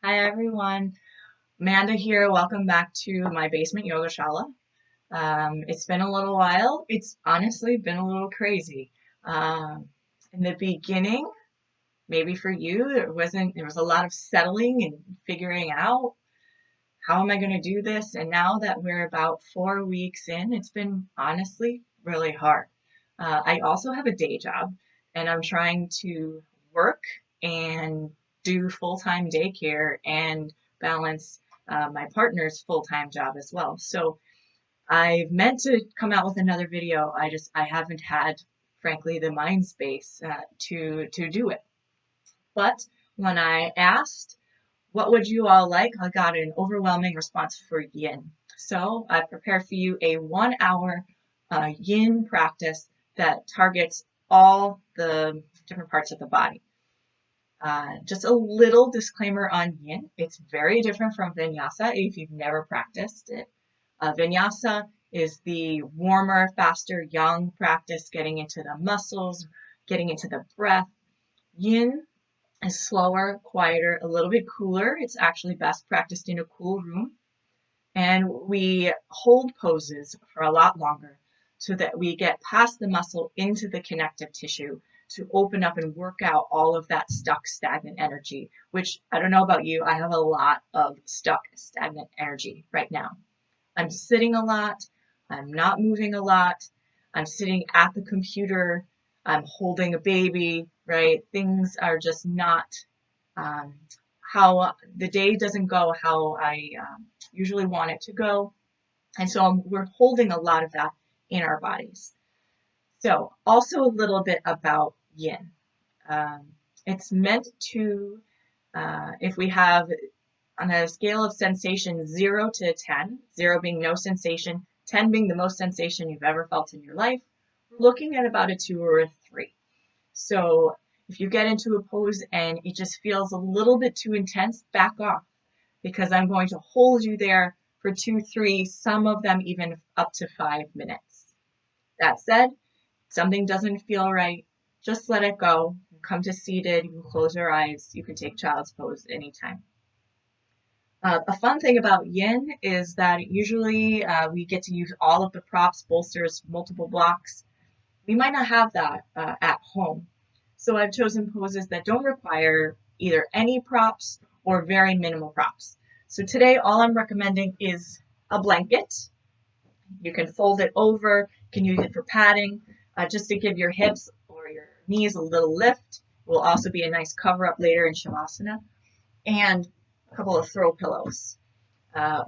Hi everyone, Amanda here. Welcome back to my basement yoga shala. It's been a little while. It's honestly been a little crazy. Um, in the beginning, maybe for you, there was a lot of settling and figuring out how am I going to do this. And now that we're about 4 weeks in, it's been honestly really hard. I also have a day job and I'm trying to work and do full-time daycare and balance my partner's full-time job as well. So I meant to come out with another video. I haven't had, frankly, the mind space to do it. But when I asked, what would you all like? I got an overwhelming response for yin. So I prepared for you a 1 hour yin practice that targets all the different parts of the body. Just a little disclaimer on yin. It's very different from vinyasa if you've never practiced it. Vinyasa is the warmer, faster, young practice, getting into the muscles, getting into the breath. Yin is slower, quieter, a little bit cooler. It's actually best practiced in a cool room. And we hold poses for a lot longer so that we get past the muscle into the connective tissue to open up and work out all of that stuck, stagnant energy, which I don't know about you, I have a lot of stuck, stagnant energy right now. I'm sitting a lot. I'm not moving a lot. I'm sitting at the computer. I'm holding a baby, right? Things are just not how the day doesn't go how I usually want it to go. And so we're holding a lot of that in our bodies. So also a little bit about yin. It's meant to, if we have on a scale of sensation 0 to 10, 0 being no sensation, 10 being the most sensation you've ever felt in your life, we're looking at about a 2 or a 3. So if you get into a pose and it just feels a little bit too intense, back off, because I'm going to hold you there for 2, 3, some of them even up to 5 minutes. That said, if something doesn't feel right, just let it go. Come to seated, you can close your eyes, you can take child's pose anytime. A fun thing about yin is that usually we get to use all of the props, bolsters, multiple blocks. We might not have that at home. So I've chosen poses that don't require either any props or very minimal props. So today all I'm recommending is a blanket. You can fold it over, you can use it for padding, just to give your hips or your knees a little lift. It will also be a nice cover up later in Shavasana. And a couple of throw pillows.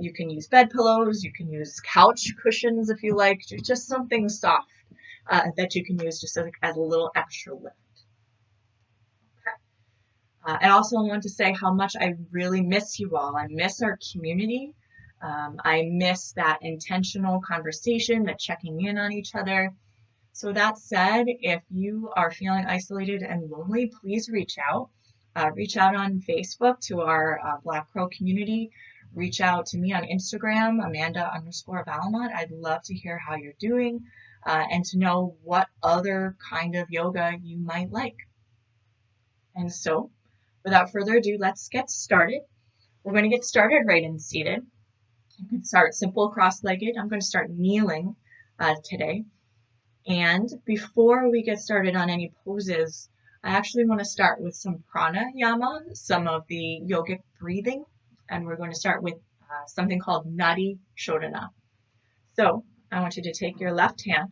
You can use bed pillows, you can use couch cushions if you like, just something soft that you can use just as a little extra lift. Okay. I also want to say how much I really miss you all. I miss our community. I miss that intentional conversation, that checking in on each other. So that said, if you are feeling isolated and lonely, please reach out. Reach out on Facebook to our Black Crow community. Reach out to me on Instagram, Amanda_Vallimont. I'd love to hear how you're doing and to know what other kind of yoga you might like. And so, without further ado, let's get started. We're going to get started right in seated. You can start simple cross-legged. I'm going to start kneeling today. And before we get started on any poses, I actually want to start with some pranayama, some of the yogic breathing, and we're going to start with something called Nadi Shodhana. So I want you to take your left hand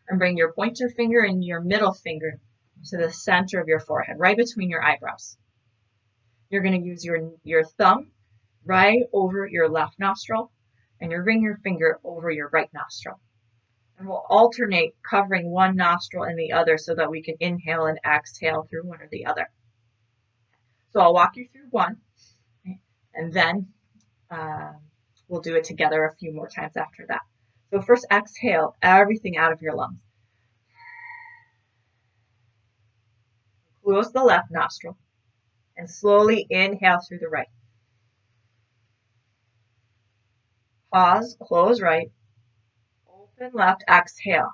and bring your pointer finger and your middle finger to the center of your forehead, right between your eyebrows. You're going to use your thumb right over your left nostril and your ring finger over your right nostril. And we'll alternate covering one nostril and the other so that we can inhale and exhale through one or the other. So I'll walk you through one, and then we'll do it together a few more times after that. So first exhale everything out of your lungs. Close the left nostril and slowly inhale through the right. Pause, close right. Open left, exhale.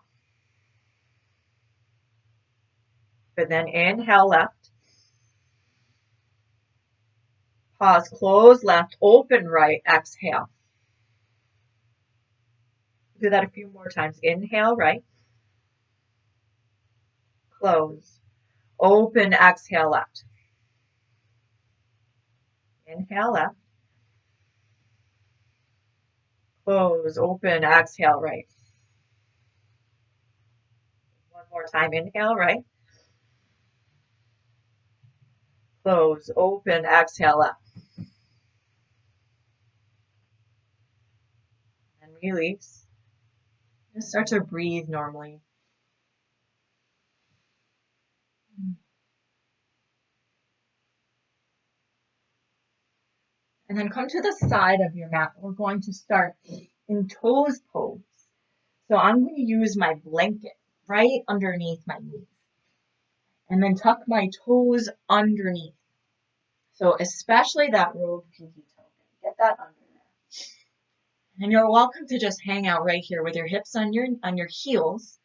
But then inhale left. Pause, close left, open right, exhale. Do that a few more times. Inhale, right. Close. Open, exhale, left. Inhale, left. Close, open, exhale, right. One more time. Inhale, right. Close, open, exhale, left. And release. Just start to breathe normally. And then come to the side of your mat. We're going to start in toes pose. So I'm going to use my blanket right underneath my knees. And then tuck my toes underneath. So especially that rolled pinky toe. Get that under there. And you're welcome to just hang out right here with your hips on your heels.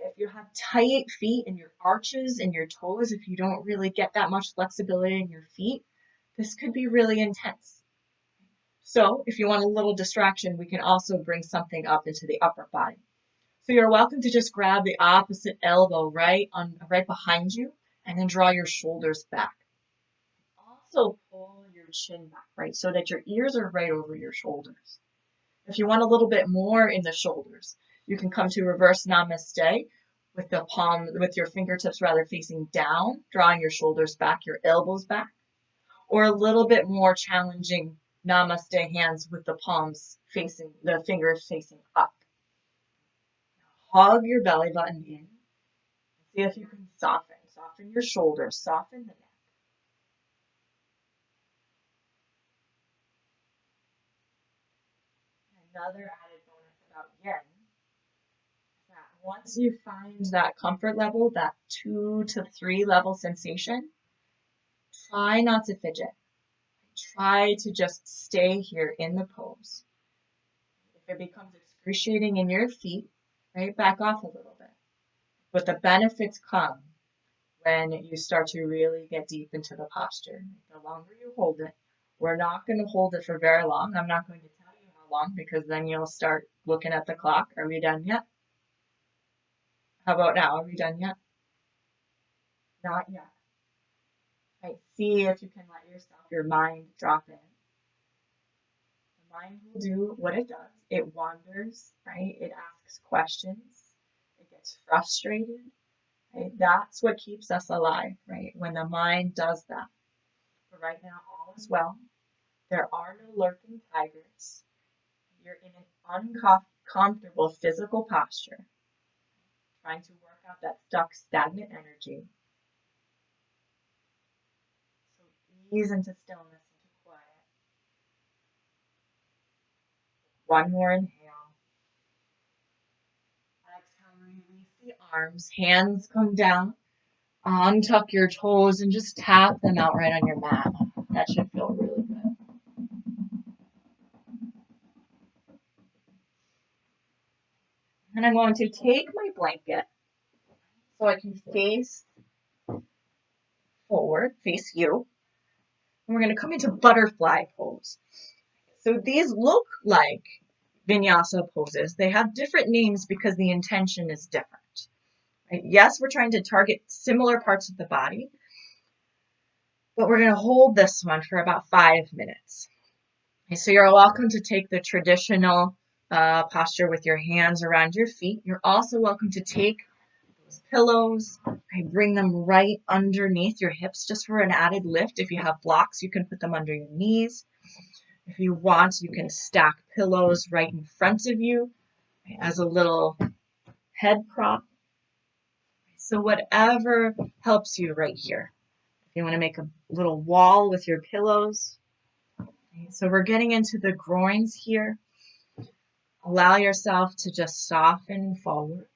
If you have tight feet and your arches and your toes, if you don't really get that much flexibility in your feet, this could be really intense. So if you want a little distraction, we can also bring something up into the upper body. So you're welcome to just grab the opposite elbow right behind you and then draw your shoulders back. Also pull your chin back, right, so that your ears are right over your shoulders. If you want a little bit more in the shoulders, you can come to reverse namaste with your fingertips rather facing down, drawing your shoulders back, your elbows back, or a little bit more challenging namaste hands with the fingers facing up. Hug your belly button in. See if you can soften your shoulders, soften the neck. Another added bonus about yin is that once you find that comfort level, that 2 to 3 level sensation, try not to fidget. Try to just stay here in the pose. If it becomes excruciating in your feet, right, back off a little bit. But the benefits come when you start to really get deep into the posture. The longer you hold it, we're not going to hold it for very long. I'm not going to tell you how long because then you'll start looking at the clock. Are we done yet? How about now? Are we done yet? Not yet. Right. See if you can let your mind drop in. The mind will do what it does. It wanders, right? It asks questions. It gets frustrated. Right? That's what keeps us alive, right? When the mind does that. But right now, all is well. There are no lurking tigers. You're in an uncomfortable physical posture, trying to work out that stuck, stagnant energy. So ease into stillness, into quiet. One more inhale. Exhale, release the arms. Hands come down. Untuck your toes and just tap them out right on your mat. That should feel really good. And I'm going to take my blanket so I can face forward, face you. And we're going to come into butterfly pose. So these look like vinyasa poses. They have different names because the intention is different. Right? Yes, we're trying to target similar parts of the body, but we're going to hold this one for about 5 minutes. Okay, so you're welcome to take the traditional posture with your hands around your feet. You're also welcome to take those pillows, bring them right underneath your hips just for an added lift. If you have blocks, you can put them under your knees. If you want, you can stack pillows right in front of you as a little head prop. So whatever helps you right here. If you want to make a little wall with your pillows. So we're getting into the groins here. Allow yourself to just soften forward,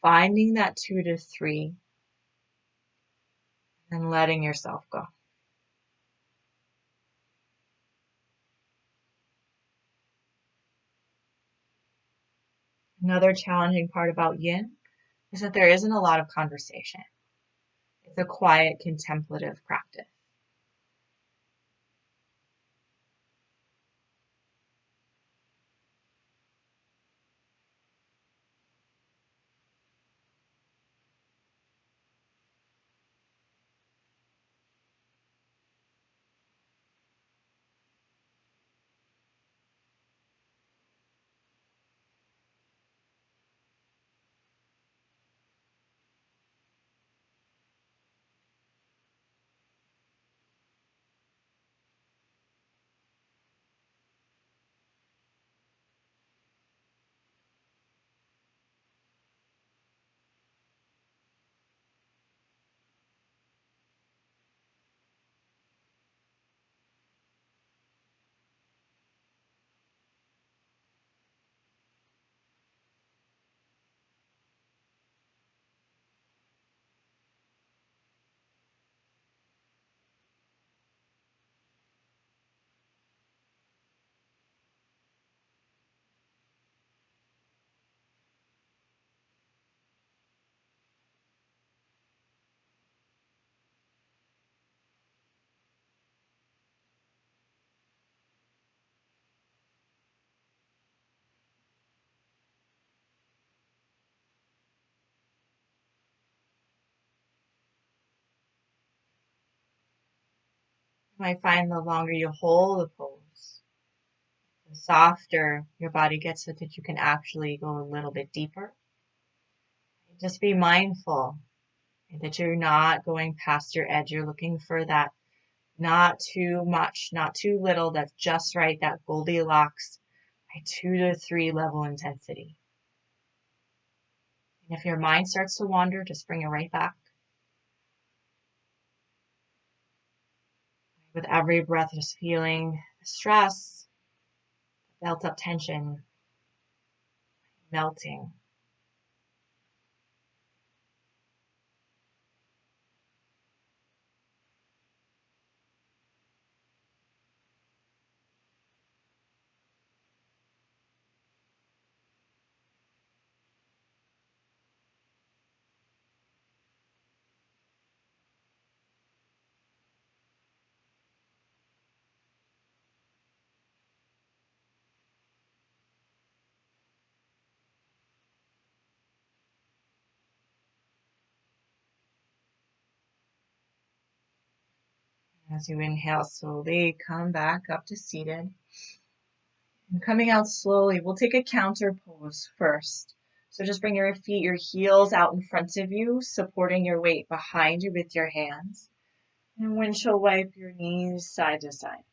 finding that 2 to 3, and letting yourself go. Another challenging part about yin is that there isn't a lot of conversation. It's a quiet, contemplative practice. might find the longer you hold the pose, the softer your body gets so that you can actually go a little bit deeper. Just be mindful that you're not going past your edge. You're looking for that not too much, not too little, that's just right, that Goldilocks, 2 to 3 level intensity. And if your mind starts to wander, just bring it right back. With every breath, just feeling the stress, built up tension, melting. As you inhale slowly, come back up to seated. And coming out slowly, we'll take a counter pose first. So just bring your feet, your heels out in front of you, supporting your weight behind you with your hands. And windshield wipe your knees side to side.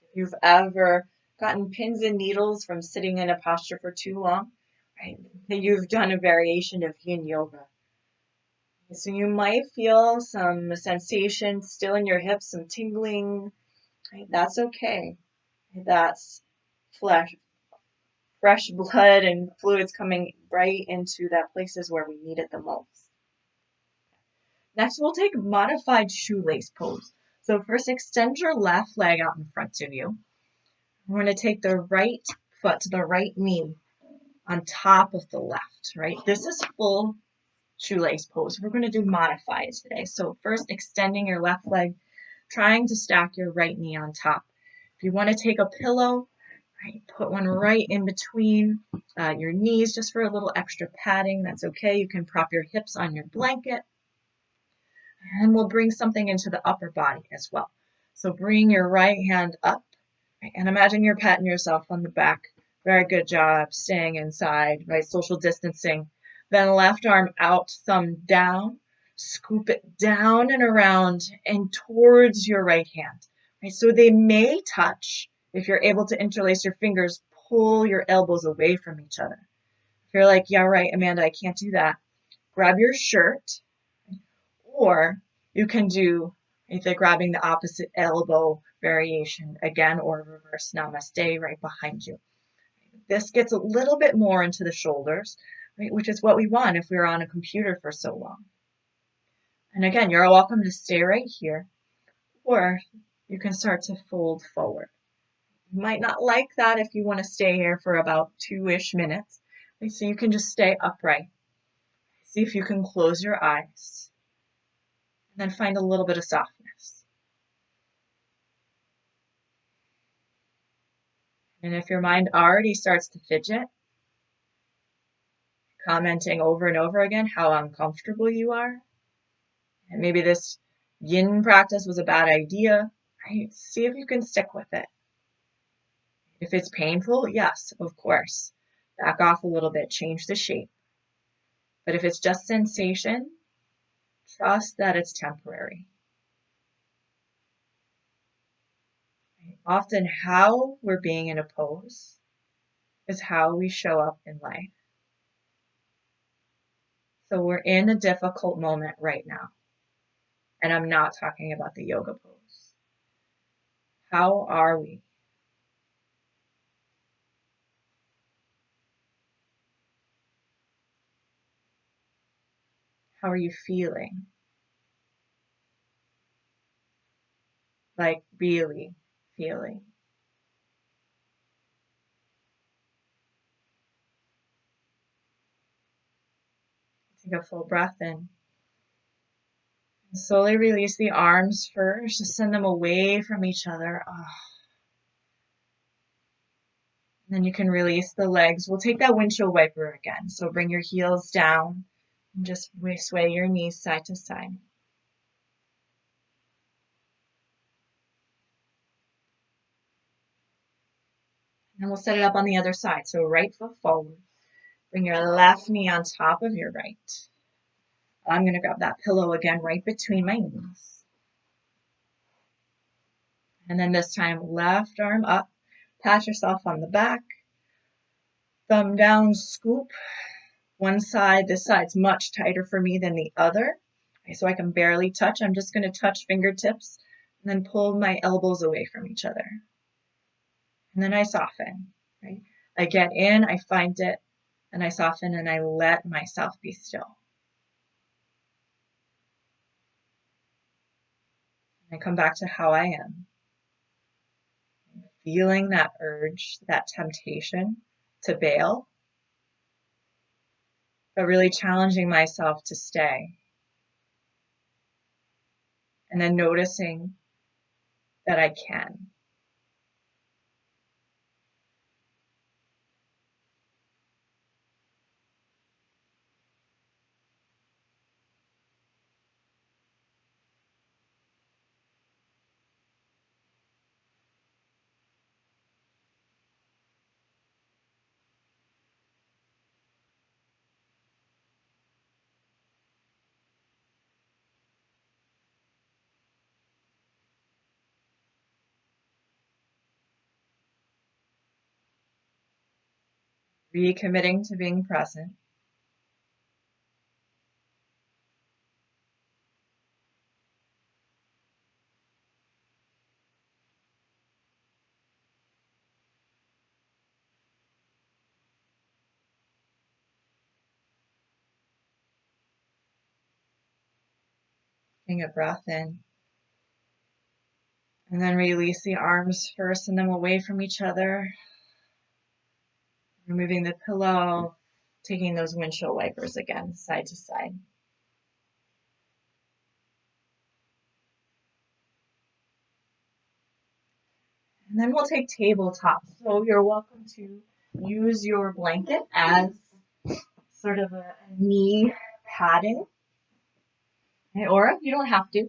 If you've ever gotten pins and needles from sitting in a posture for too long, right, you've done a variation of Yin Yoga. So you might feel some sensation still in your hips, some tingling. Right? That's okay. That's fresh blood and fluids coming right into that places where we need it the most. Next, we'll take modified shoelace pose. So first, extend your left leg out in front of you. We're going to take the right foot to the right knee on top of the left, right? This is full shoelace pose. We're going to do modified today. So first, extending your left leg, trying to stack your right knee on top. If you want to take a pillow, right, put one right in between your knees just for a little extra padding. That's okay. You can prop your hips on your blanket. And we'll bring something into the upper body as well. So bring your right hand up, right, and imagine you're patting yourself on the back. Very good job staying inside, right? Social distancing. Then left arm out, thumb down. Scoop it down and around and towards your right hand. Right? So they may touch. If you're able to interlace your fingers, pull your elbows away from each other. If you're like, yeah, right, Amanda, I can't do that. Grab your shirt, or you can do either grabbing the opposite elbow variation again, or reverse namaste right behind you. This gets a little bit more into the shoulders, right, which is what we want if we're on a computer for so long. And again, you're welcome to stay right here, or you can start to fold forward. You might not like that if you want to stay here for about 2-ish minutes. So you can just stay upright. See if you can close your eyes. And then find a little bit of softness. And if your mind already starts to fidget, commenting over and over again how uncomfortable you are, and maybe this yin practice was a bad idea, right? See if you can stick with it. If it's painful, yes, of course. Back off a little bit, change the shape. But if it's just sensation, trust that it's temporary. Often how we're being in a pose is how we show up in life. So we're in a difficult moment right now. And I'm not talking about the yoga pose. How are we? How are you feeling? Like really feeling. Take a full breath in. And slowly release the arms first. Just send them away from each other. Then you can release the legs. We'll take that windshield wiper again. So bring your heels down and just sway your knees side to side. And we'll set it up on the other side. So right foot forward. Bring your left knee on top of your right. I'm going to grab that pillow again right between my knees. And then this time, left arm up. Pat yourself on the back. Thumb down, scoop. One side, this side's much tighter for me than the other. Okay, so I can barely touch. I'm just going to touch fingertips and then pull my elbows away from each other. And then I soften. Right? I get in, I find it, and I soften and I let myself be still. I come back to how I am. Feeling that urge, that temptation to bail, but really challenging myself to stay. And then noticing that I can. Recommitting to being present. Taking a breath in. And then release the arms first and then away from each other. Removing the pillow. Taking those windshield wipers again, side to side. And then we'll take tabletop. So you're welcome to use your blanket as sort of a knee padding. Okay, or you don't have to.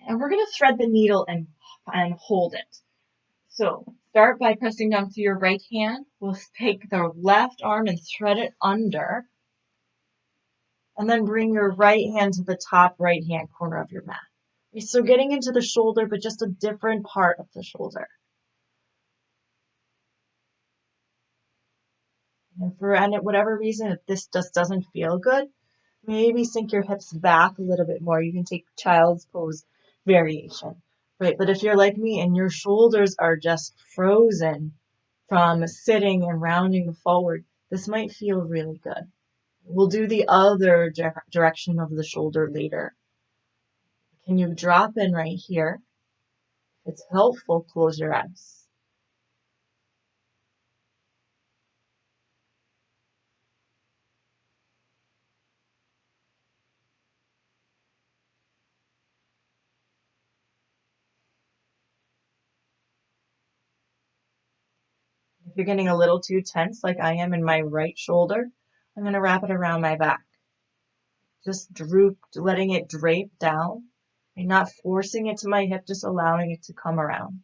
And we're going to thread the needle and hold it. So start by pressing down to your right hand. We'll take the left arm and thread it under. And then bring your right hand to the top right hand corner of your mat. So getting into the shoulder, but just a different part of the shoulder. And for whatever reason, if this just doesn't feel good, maybe sink your hips back a little bit more. You can take child's pose variation, right? But if you're like me and your shoulders are just frozen from sitting and rounding forward, this might feel really good. We'll do the other direction of the shoulder later. Can you drop in right here? If it's helpful, close your eyes. If you're getting a little too tense, like I am in my right shoulder, I'm going to wrap it around my back. Just letting it drape down and not forcing it to my hip, just allowing it to come around.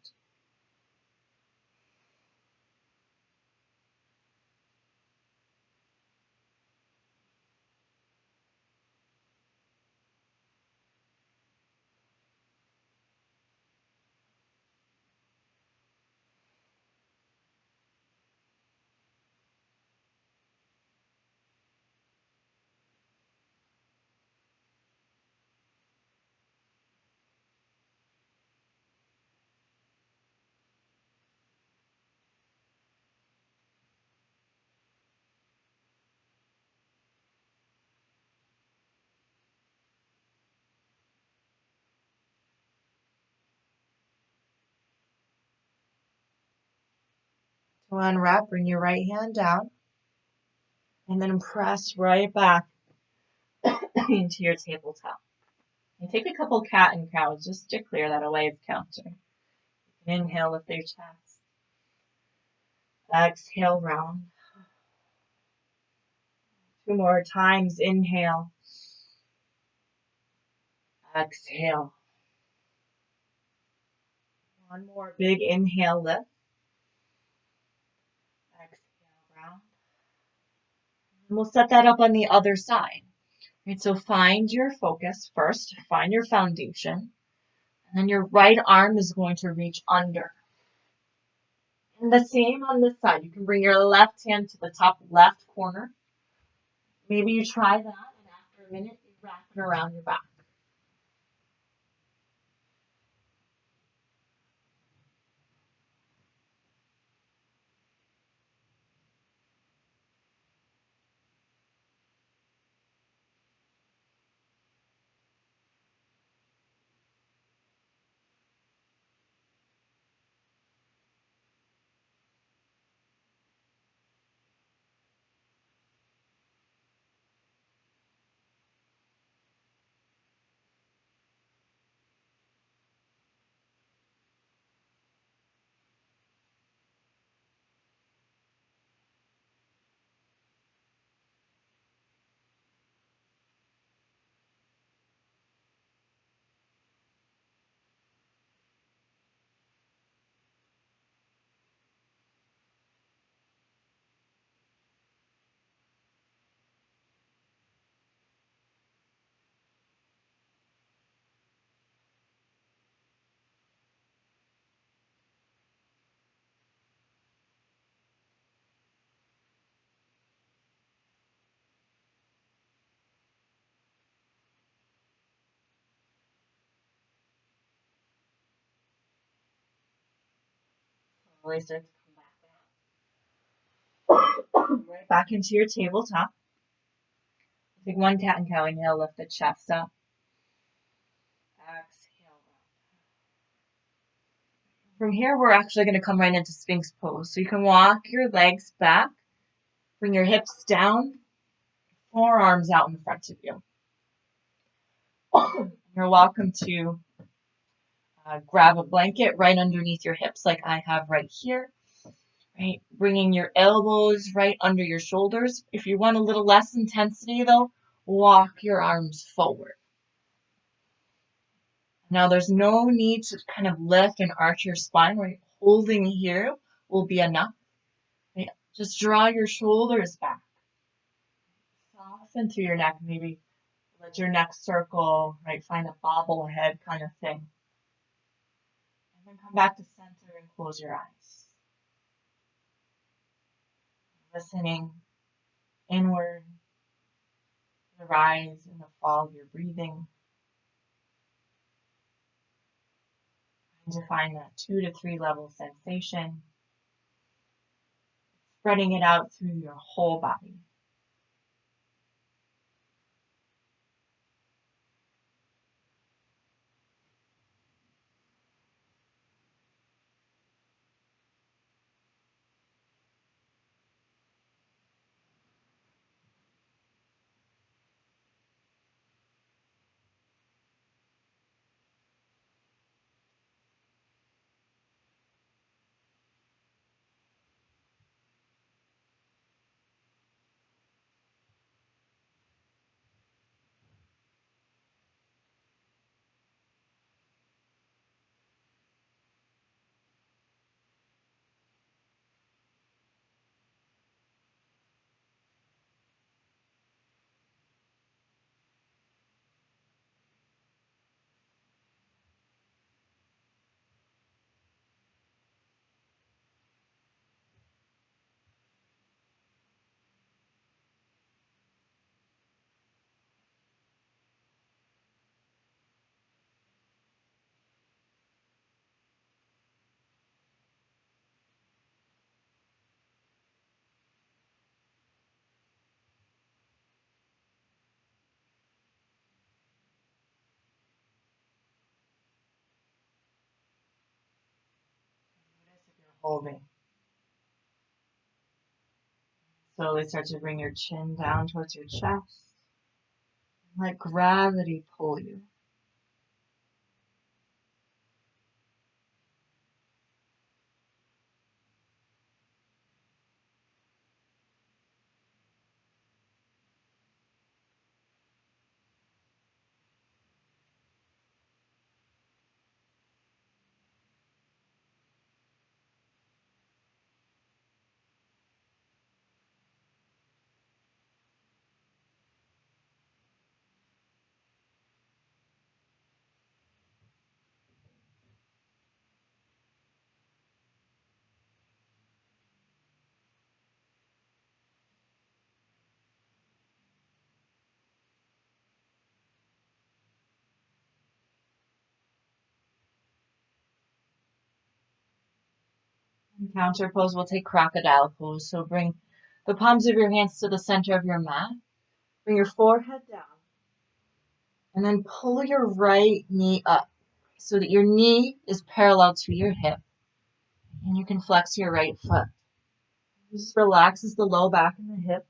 To unwrap, bring your right hand down and then press right back into your tabletop. And take a couple cat and cows just to clear that away as counting. Inhale, lift your chest. Exhale, round. 2 more times. Inhale. Exhale. 1 more big inhale, lift. And we'll set that up on the other side. Right, so find your focus first, find your foundation, and then your right arm is going to reach under. And the same on this side. You can bring your left hand to the top left corner. Maybe you try that, and after a minute, you wrap it around your back. Slowly start to come back down. Right back into your tabletop. Take one cat and cow. Inhale, lift the chest up. Exhale. From here, we're actually going to come right into Spinks Pose. So you can walk your legs back, bring your hips down, forearms out in front of you. You're welcome to grab a blanket right underneath your hips like I have right here. Right, bringing your elbows right under your shoulders. If you want a little less intensity though, walk your arms forward. Now there's no need to kind of lift and arch your spine, right? Holding here will be enough. Right? Just draw your shoulders back. Soften through your neck, maybe let your neck circle, right? Find a bobblehead kind of thing. And then come back to center and close your eyes. Listening inward, the rise and the fall of your breathing. Trying to find that 2 to 3 level sensation. Spreading it out through your whole body. Notice if you're holding. Slowly start to bring your chin down towards your chest. Let gravity pull you. In counter pose, we'll take crocodile pose. So bring the palms of your hands to the center of your mat. Bring your forehead down. And then pull your right knee up so that your knee is parallel to your hip. And you can flex your right foot. Just relaxes the low back and the hip.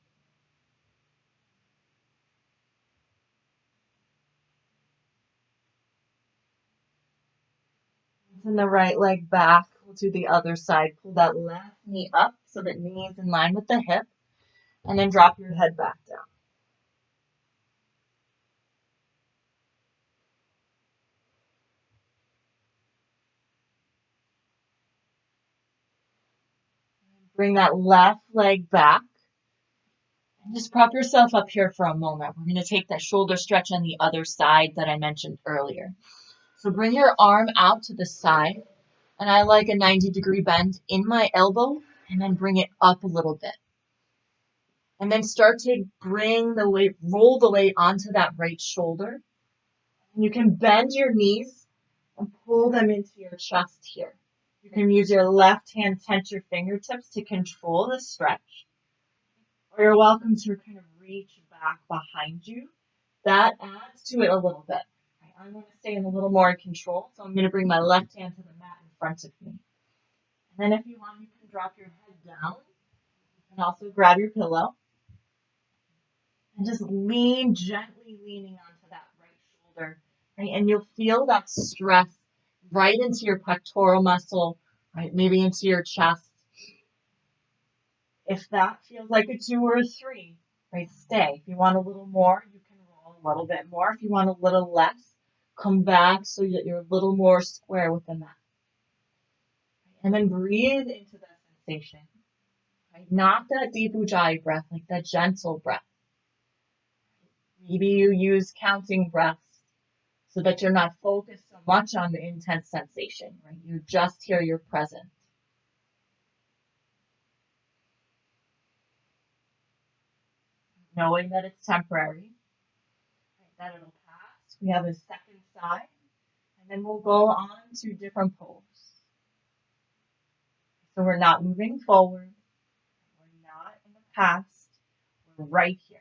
Send the right leg back. We'll do the other side. Pull that left knee up so that knee is in line with the hip. And then drop your head back down. Bring that left leg back. And just prop yourself up here for a moment. We're going to take that shoulder stretch on the other side that I mentioned earlier. So bring your arm out to the side. And I like a 90-degree bend in my elbow. And then bring it up a little bit. And then start to bring the weight, roll the weight onto that right shoulder. And you can bend your knees and pull them into your chest here. You can use your left hand, tense your fingertips to control the stretch. Or you're welcome to kind of reach back behind you. That adds to it a little bit. I'm going to stay in a little more control, so I'm going to bring my left hand to the mat in front of me. And then if you want, you can drop your head down and also grab your pillow. And just lean, gently leaning onto that right shoulder. Right? And you'll feel that stress right into your pectoral muscle, right? Maybe into your chest. If that feels like a 2 or a 3, right, stay. If you want a little more, you can roll a little bit more. If you want a little less, come back so that you're a little more square with the mat. And then breathe into that sensation. Right? Not that deep ujjayi breath, like that gentle breath. Maybe you use counting breaths so that you're not focused so much on the intense sensation, right? You just hear your presence. Knowing that it's temporary, right, that it'll pass. We have a second side, and then we'll go on to different poses. So we're not moving forward. We're not in the past. We're right here.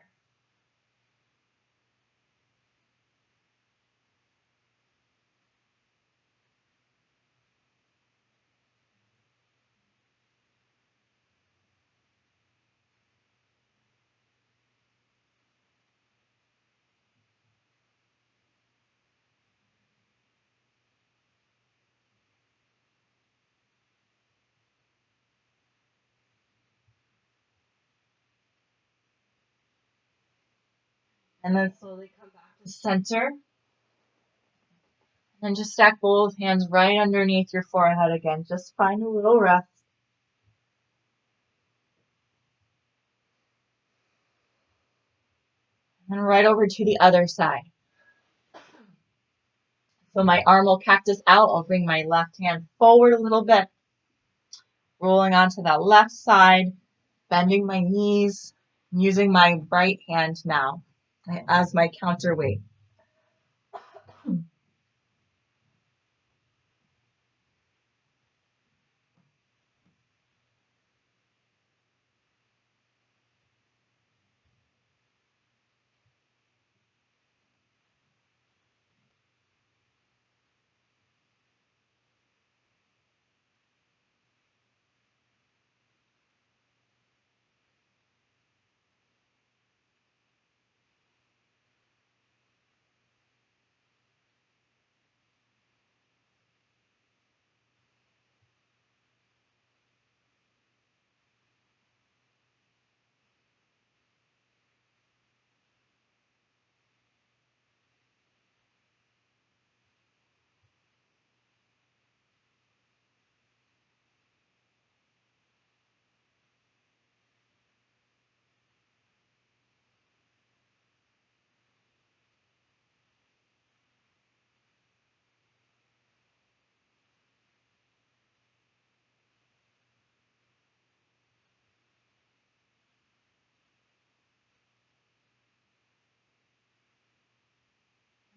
And then slowly come back to center. And just stack both hands right underneath your forehead again. Just find a little rest. And right over to the other side. So my arm will cactus out. I'll bring my left hand forward a little bit. Rolling onto that left side. Bending my knees. Using my right hand now as my counterweight.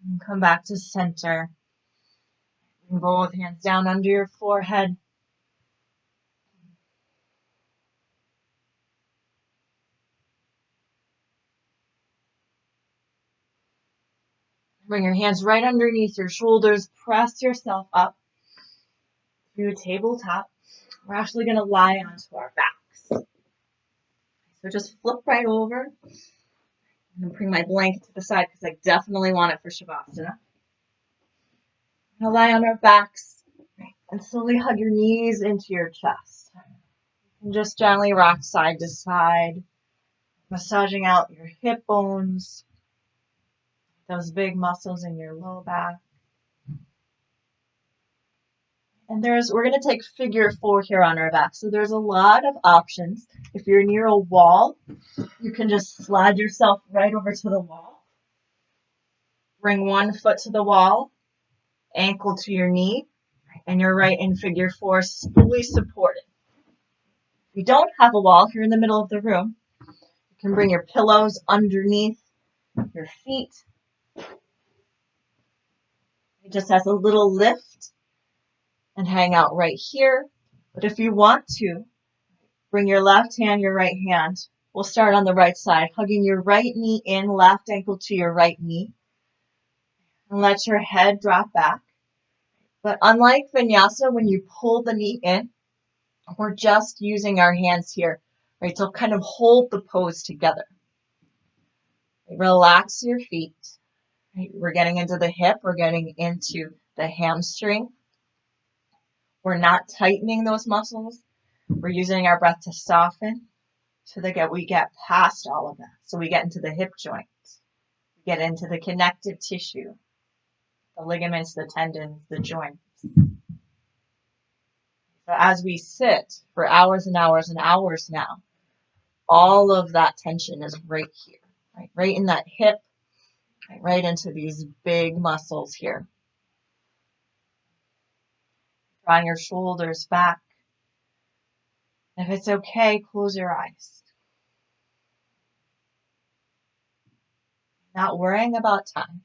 And come back to center. Bring both hands down under your forehead. Bring your hands right underneath your shoulders. Press yourself up to a tabletop. We're actually going to lie onto our backs. So just flip right over. I'm going to bring my blanket to the side because I definitely want it for Shavasana. Now lie on our backs and slowly hug your knees into your chest. And just gently rock side to side, massaging out your hip bones, those big muscles in your low back. And we're going to take figure 4 here on our back. So there's a lot of options. If you're near a wall, you can just slide yourself right over to the wall. Bring one foot to the wall, ankle to your knee, and you're right in figure 4, fully supported. If you don't have a wall, if you're in the middle of the room, you can bring your pillows underneath your feet. It just has a little lift and hang out right here. But if you want to, bring your left hand, your right hand. We'll start on the right side, hugging your right knee in, left ankle to your right knee. And let your head drop back. But unlike vinyasa, when you pull the knee in, we're just using our hands here, right, to kind of hold the pose together. Relax your feet. Right? We're getting into the hip. We're getting into the hamstring. We're not tightening those muscles. We're using our breath to soften so that we get past all of that. So we get into the hip joints. We get into the connective tissue, the ligaments, the tendons, the joints. So as we sit for hours and hours and hours now, all of that tension is right here, right in that hip, right into these big muscles here. Drawing your shoulders back. If it's okay, close your eyes. Not worrying about time.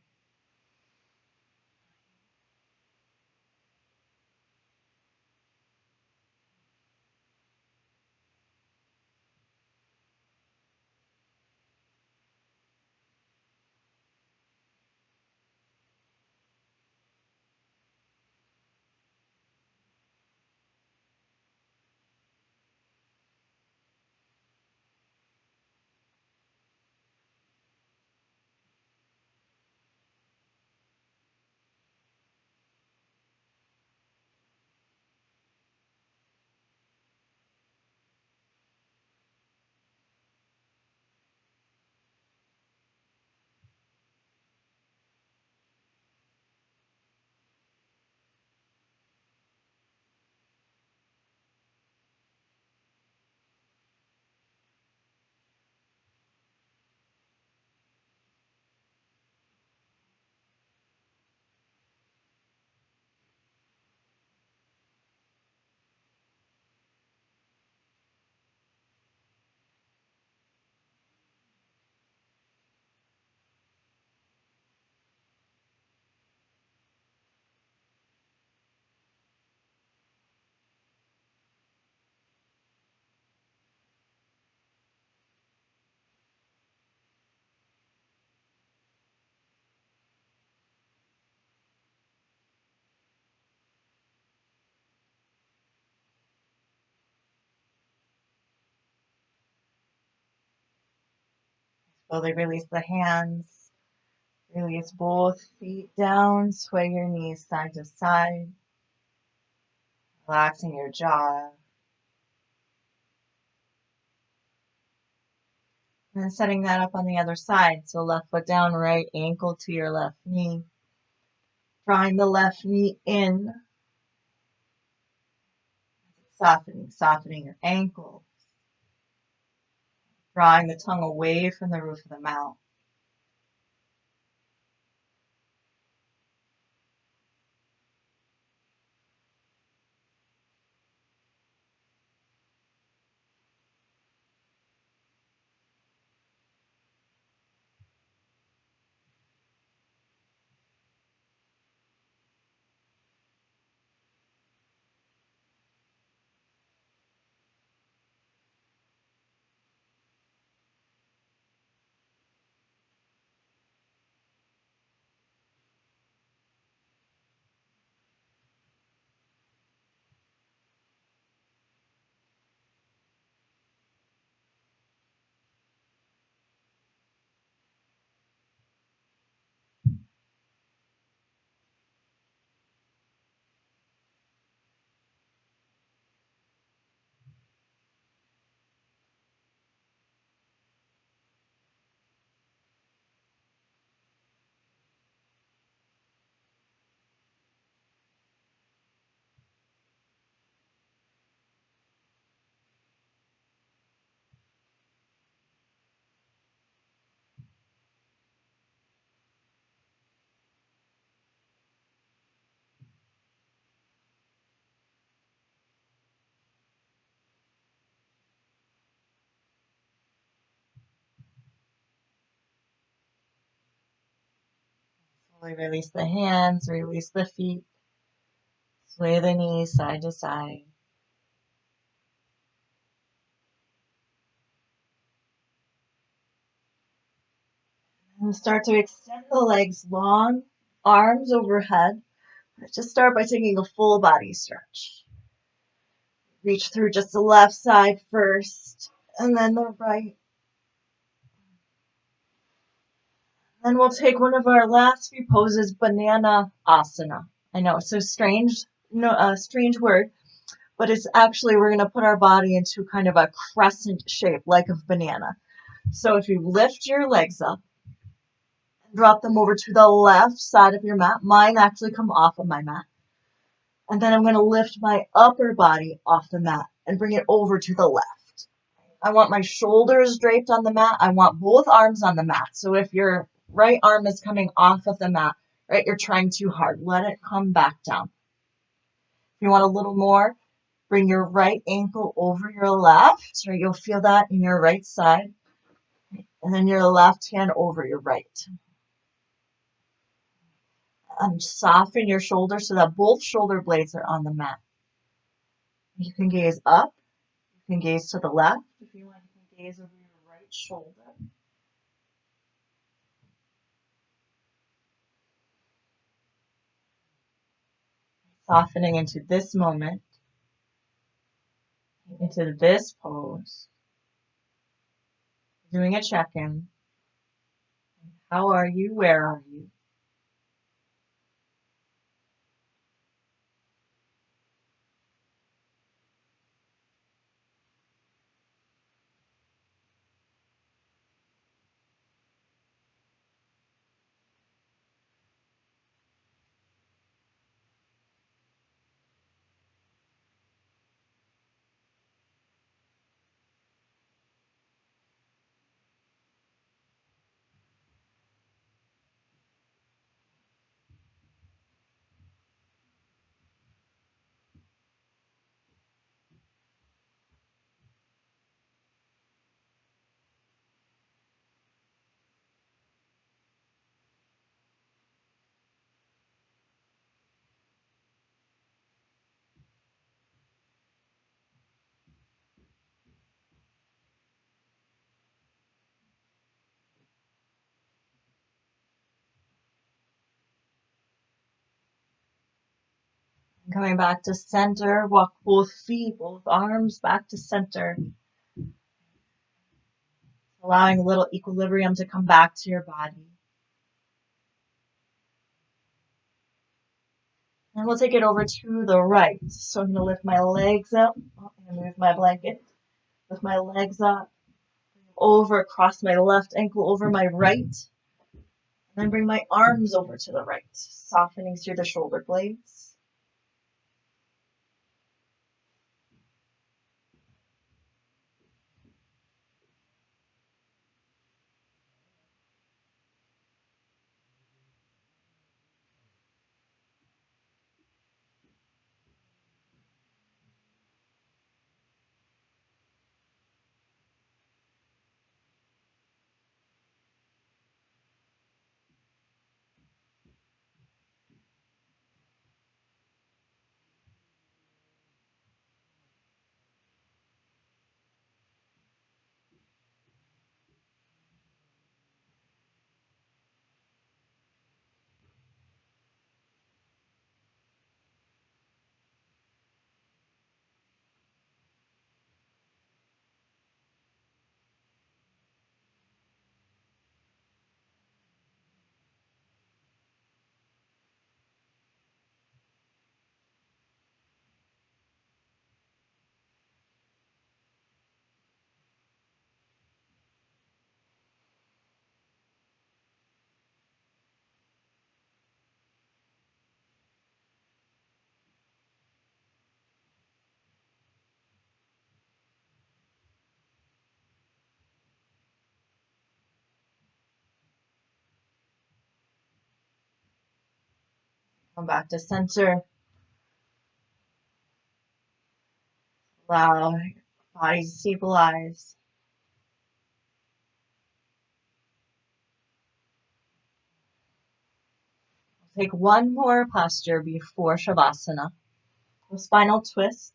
Slowly release the hands. Release both feet down. Sway your knees side to side. Relaxing your jaw. And then setting that up on the other side. So left foot down, right ankle to your left knee. Drawing the left knee in. Softening your ankle. Drawing the tongue away from the roof of the mouth. Slowly release the hands, release the feet. Sway the knees side to side. And start to extend the legs long, arms overhead. Just start by taking a full body stretch. Reach through just the left side first, and then the right. Then we'll take one of our last few poses, banana asana. I know it's so strange, a strange word, but it's actually, we're going to put our body into kind of a crescent shape, like a banana. So if you lift your legs up, drop them over to the left side of your mat. Mine actually come off of my mat. And then I'm going to lift my upper body off the mat and bring it over to the left. I want my shoulders draped on the mat. I want both arms on the mat. So if your right arm is coming off of the mat, right, you're trying too hard. Let it come back down. If you want a little more, bring your right ankle over your left, right? You'll feel that in your right side. And then your left hand over your right. Soften your shoulders so that both shoulder blades are on the mat. You can gaze up. You can gaze to the left. If you want, you can gaze over your right shoulder. Softening into this moment, into this pose. Doing a check-in. How are you? Where are you? Coming back to center, walk both feet, both arms back to center. Allowing a little equilibrium to come back to your body. And we'll take it over to the right. So I'm going to lift my legs up. I'm going to move my blanket. Lift my legs up. Over, cross my left ankle over my right. And then bring my arms over to the right, softening through the shoulder blades. Come back to center. Allow your body to stabilize. Take one more posture before Shavasana, the Spinal Twist.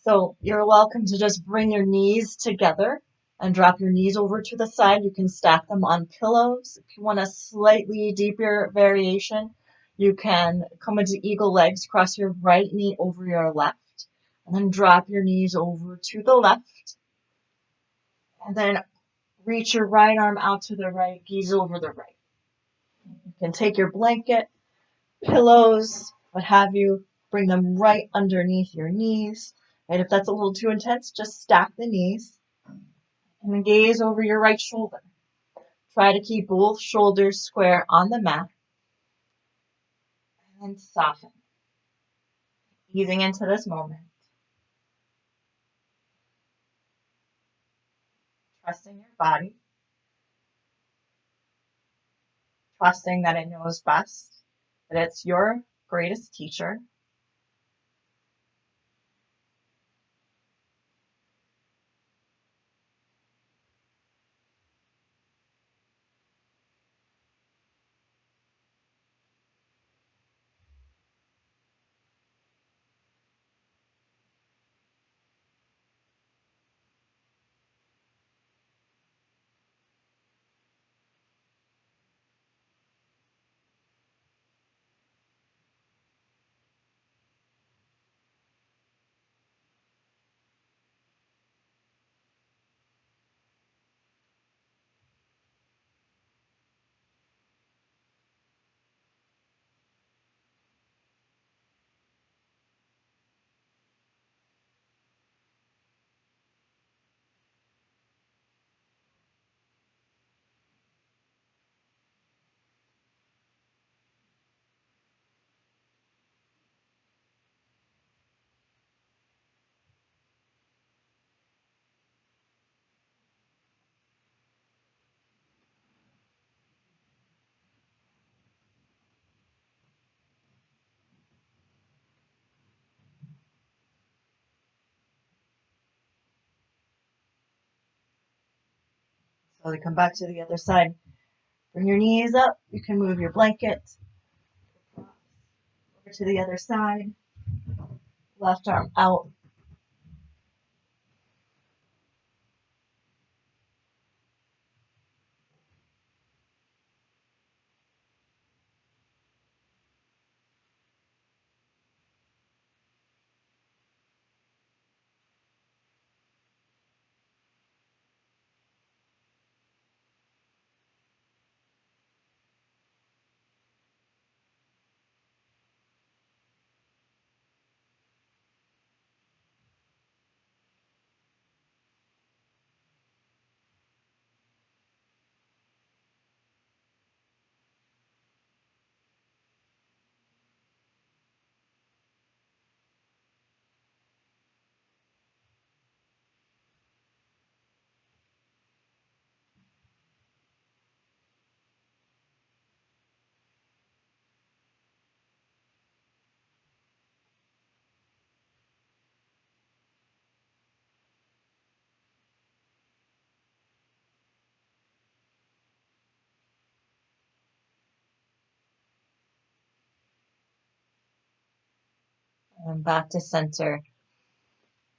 So you're welcome to just bring your knees together and drop your knees over to the side. You can stack them on pillows. If you want a slightly deeper variation, you can come into eagle legs, cross your right knee over your left, and then drop your knees over to the left. And then reach your right arm out to the right, gaze over the right. You can take your blanket, pillows, what have you, bring them right underneath your knees. And if that's a little too intense, just stack the knees and then gaze over your right shoulder. Try to keep both shoulders square on the mat and then soften, easing into this moment. Trusting your body, trusting that it knows best, that it's your greatest teacher. Slowly come back to the other side. Bring your knees up. You can move your blanket over to the other side. Left arm out. And back to center.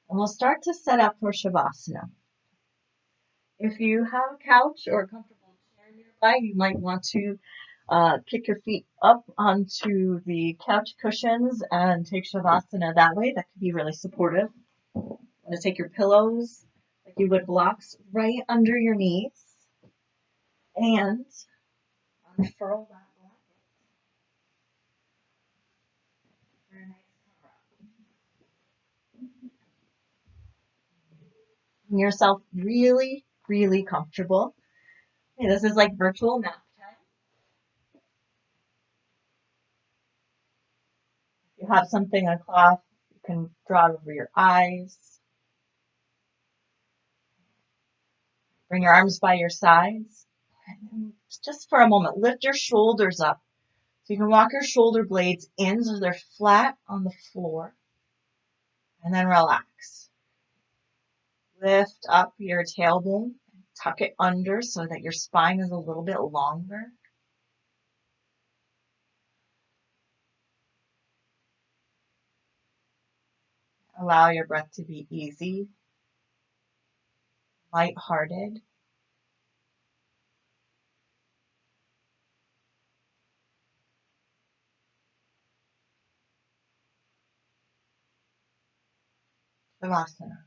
And we'll start to set up for Shavasana. If you have a couch or a comfortable chair nearby, you might want to kick your feet up onto the couch cushions and take Shavasana that way. That could be really supportive. You want to take your pillows, like you would blocks, right under your knees and unfurl that blanket for a nice cover up. Making yourself really, really comfortable. Okay, this is like virtual nap time. If you have something, a cloth, you can draw it over your eyes. Bring your arms by your sides. And just for a moment, lift your shoulders up. So you can walk your shoulder blades in so they're flat on the floor. And then relax. Lift up your tailbone. Tuck it under so that your spine is a little bit longer. Allow your breath to be easy, lighthearted. Shavasana.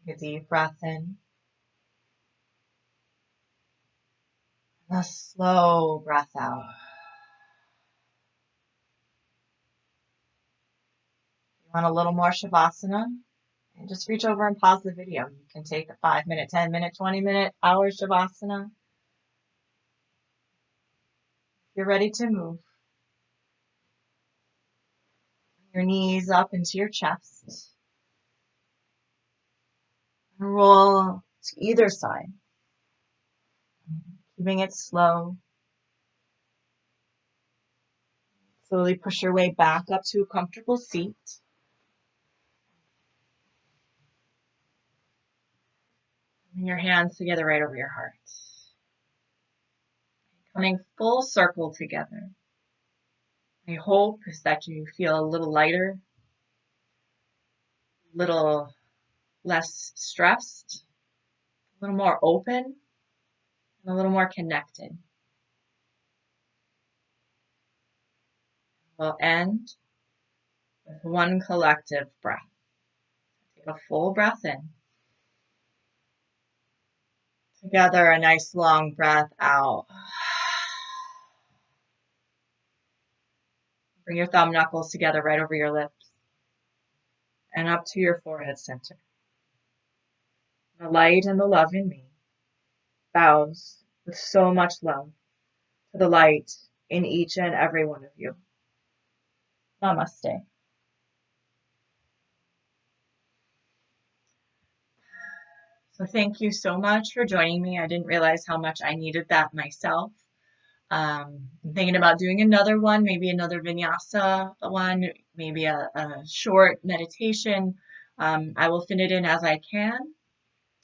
Take a deep breath in. And a slow breath out. If you want a little more Shavasana, and just reach over and pause the video. You can take a 5-minute, 10-minute, 20-minute, hour Shavasana. If you're ready to move, your knees up into your chest. And roll to either side, keeping it slow. Slowly push your way back up to a comfortable seat. And your hands together right over your heart. Coming full circle together. My hope is that you feel a little lighter, a little less stressed, a little more open, and a little more connected. We'll end with one collective breath. Take a full breath in. Together, a nice long breath out. Bring your thumb knuckles together right over your lips and up to your forehead center. The light and the love in me bows with so much love to the light in each and every one of you. Namaste. So thank you so much for joining me. I didn't realize how much I needed that myself. I'm thinking about doing another one, maybe another vinyasa one, maybe a short meditation. I will fit it in as I can.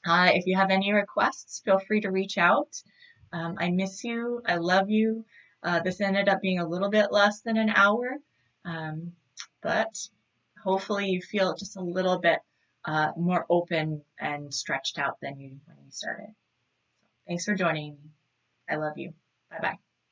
If you have any requests, feel free to reach out. I miss you. I love you. This ended up being a little bit less than an hour, but hopefully you feel just a little bit more open and stretched out than when you started. So thanks for joining me. I love you. Bye-bye.